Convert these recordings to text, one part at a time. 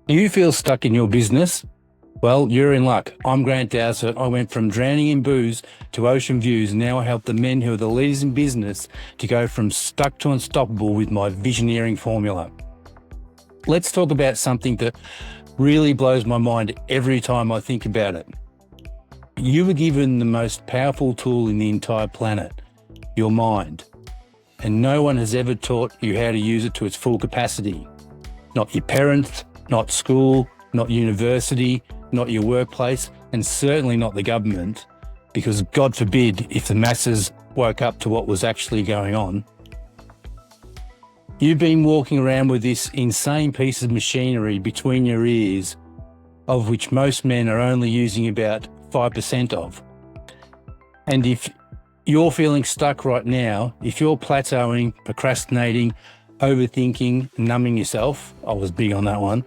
Do you feel stuck in your business? Well, you're in luck. I'm Grant Dowsett. I went from drowning in booze to ocean views, and now I help the men who are the leaders in business to go from stuck to unstoppable with my visioneering formula. Let's talk about something that really blows my mind every time I think about it. You were given the most powerful tool in the entire planet, your mind, and no one has ever taught you how to use it to its full capacity. Not your parents, not school, not university, not your workplace, and certainly not the government, because God forbid if the masses woke up to what was actually going on. You've been walking around with this insane piece of machinery between your ears, of which most men are only using about 5% of. And if you're feeling stuck right now, if you're plateauing, procrastinating, overthinking, numbing yourself, I was big on that one,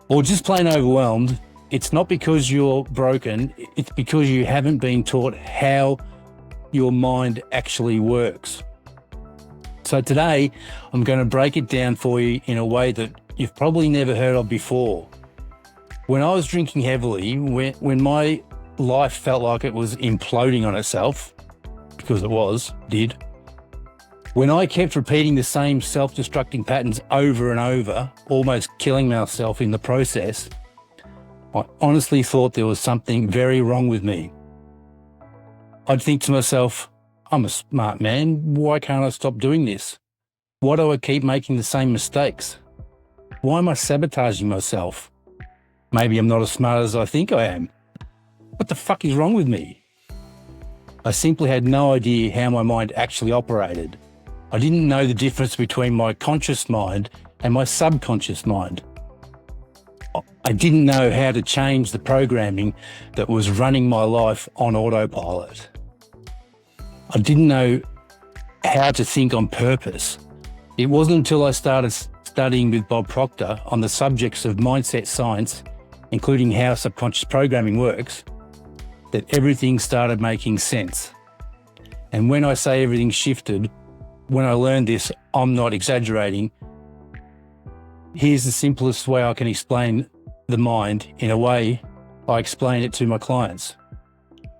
or just plain overwhelmed, it's not because you're broken, it's because you haven't been taught how your mind actually works. So today, I'm going to break it down for you in a way that you've probably never heard of before. When I was drinking heavily, when my life felt like it was imploding on itself, because it did, when I kept repeating the same self-destructing patterns over and over, almost killing myself in the process, I honestly thought there was something very wrong with me. I'd think to myself, I'm a smart man, why can't I stop doing this? Why do I keep making the same mistakes? Why am I sabotaging myself? Maybe I'm not as smart as I think I am. What the fuck is wrong with me? I simply had no idea how my mind actually operated. I didn't know the difference between my conscious mind and my subconscious mind. I didn't know how to change the programming that was running my life on autopilot. I didn't know how to think on purpose. It wasn't until I started studying with Bob Proctor on the subjects of mindset science, including how subconscious programming works, that everything started making sense. And when I say everything shifted, when I learned this, I'm not exaggerating. Here's the simplest way I can explain the mind in a way I explain it to my clients.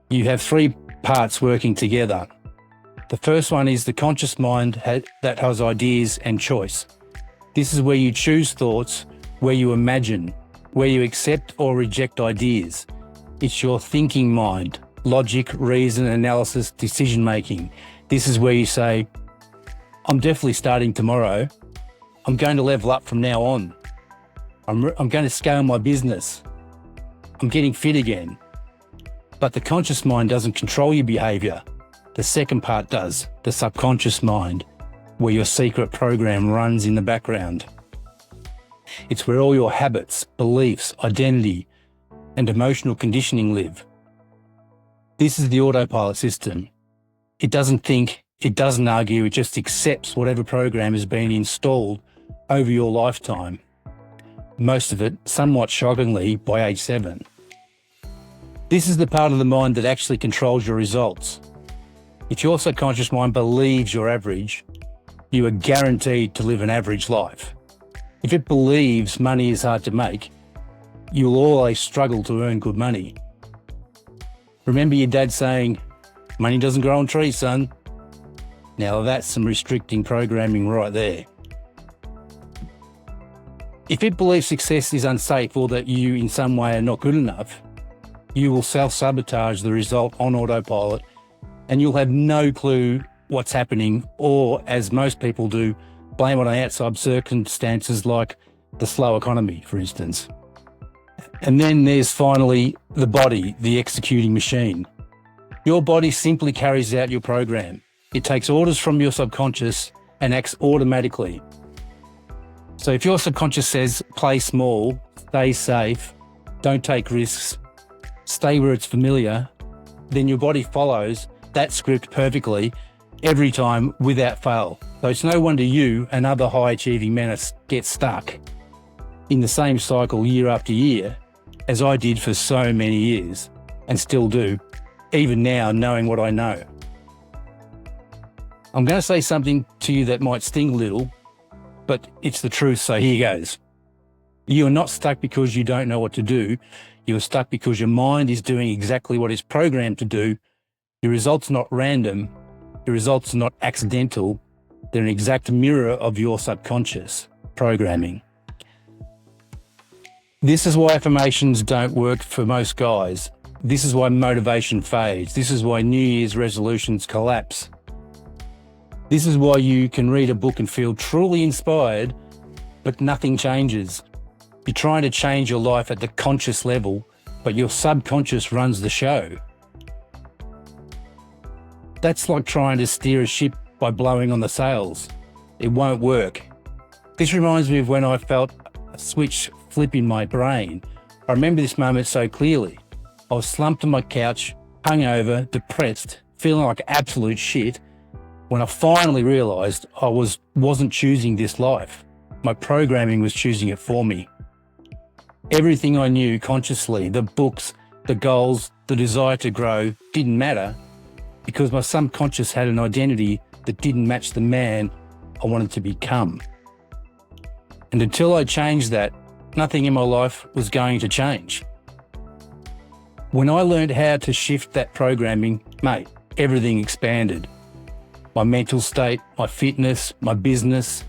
You have three parts working together. The first one is the conscious mind that has ideas and choice. This is where you choose thoughts, where you imagine, where you accept or reject ideas. It's your thinking mind, logic, reason, analysis, decision making. This is where you say, I'm definitely starting tomorrow. I'm going to level up from now on. I'm going to scale my business. I'm getting fit again. But the conscious mind doesn't control your behavior. The second part does, the subconscious mind, where your secret program runs in the background. It's where all your habits, beliefs, identity, and emotional conditioning live. This is the autopilot system. It doesn't think, it doesn't argue, it just accepts whatever program has been installed over your lifetime. Most of it, somewhat shockingly, by age 7. This is the part of the mind that actually controls your results. If your subconscious mind believes you're average, you are guaranteed to live an average life. If it believes money is hard to make, you'll always struggle to earn good money. Remember your dad saying, money doesn't grow on trees, son. Now that's some restricting programming right there. If it believes success is unsafe or that you in some way are not good enough, you will self-sabotage the result on autopilot and you'll have no clue what's happening, or as most people do, blame it on outside circumstances like the slow economy, for instance. And then there's finally the body, the executing machine. Your body simply carries out your program. It takes orders from your subconscious and acts automatically. So if your subconscious says, play small, stay safe, don't take risks, stay where it's familiar, then your body follows that script perfectly every time without fail. So it's no wonder you and other high-achieving men get stuck in the same cycle year after year, as I did for so many years and still do, even now knowing what I know. I'm going to say something to you that might sting a little, but it's the truth, so here goes. You're not stuck because you don't know what to do. You're stuck because your mind is doing exactly what it's programmed to do. Your results are not random. Your results are not accidental. They're an exact mirror of your subconscious programming. This is why affirmations don't work for most guys. This is why motivation fades. This is why New Year's resolutions collapse. This is why you can read a book and feel truly inspired, but nothing changes. You're trying to change your life at the conscious level, but your subconscious runs the show. That's like trying to steer a ship by blowing on the sails. It won't work. This reminds me of when I felt a switch flip in my brain. I remember this moment so clearly. I was slumped on my couch, hungover, depressed, feeling like absolute shit, when I finally realised I wasn't choosing this life. My programming was choosing it for me. Everything I knew consciously, the books, the goals, the desire to grow, didn't matter because my subconscious had an identity that didn't match the man I wanted to become. And until I changed that, nothing in my life was going to change. When I learned how to shift that programming, mate, everything expanded. My mental state, my fitness, my business,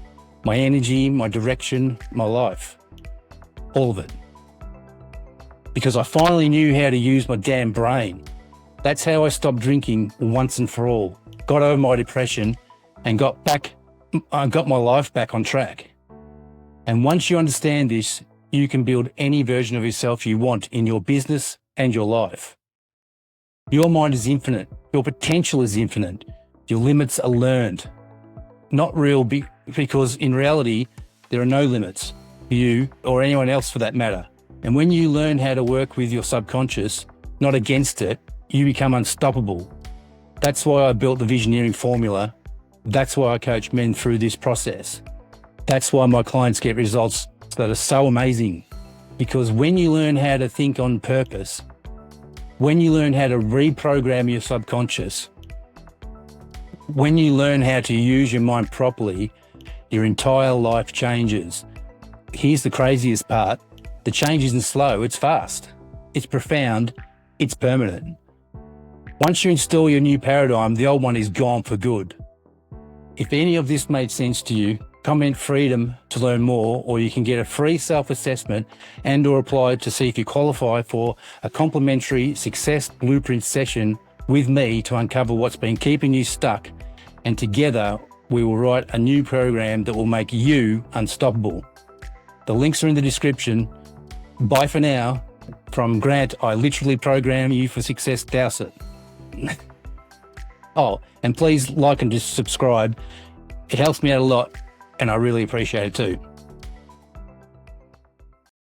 my energy, my direction, my life. All of it. Because I finally knew how to use my damn brain. That's how I stopped drinking once and for all, got over my depression and got my life back on track. And once you understand this, you can build any version of yourself you want in your business and your life. Your mind is infinite. Your potential is infinite. Your limits are learned. Not real, because in reality, there are no limits for you or anyone else for that matter. And when you learn how to work with your subconscious, not against it, you become unstoppable. That's why I built the Visioneering formula. That's why I coach men through this process. That's why my clients get results that are so amazing. Because when you learn how to think on purpose, when you learn how to reprogram your subconscious, when you learn how to use your mind properly, your entire life changes. Here's the craziest part. The change isn't slow, it's fast. It's profound, it's permanent. Once you install your new paradigm, the old one is gone for good. If any of this made sense to you, comment freedom to learn more, or you can get a free self-assessment and or apply to see if you qualify for a complimentary success blueprint session with me to uncover what's been keeping you stuck, and together we will write a new program that will make you unstoppable. The links are in the description. Bye for now. From Grant, I literally program you for success, Dowsett. Oh, and please like and just subscribe. It helps me out a lot and I really appreciate it too.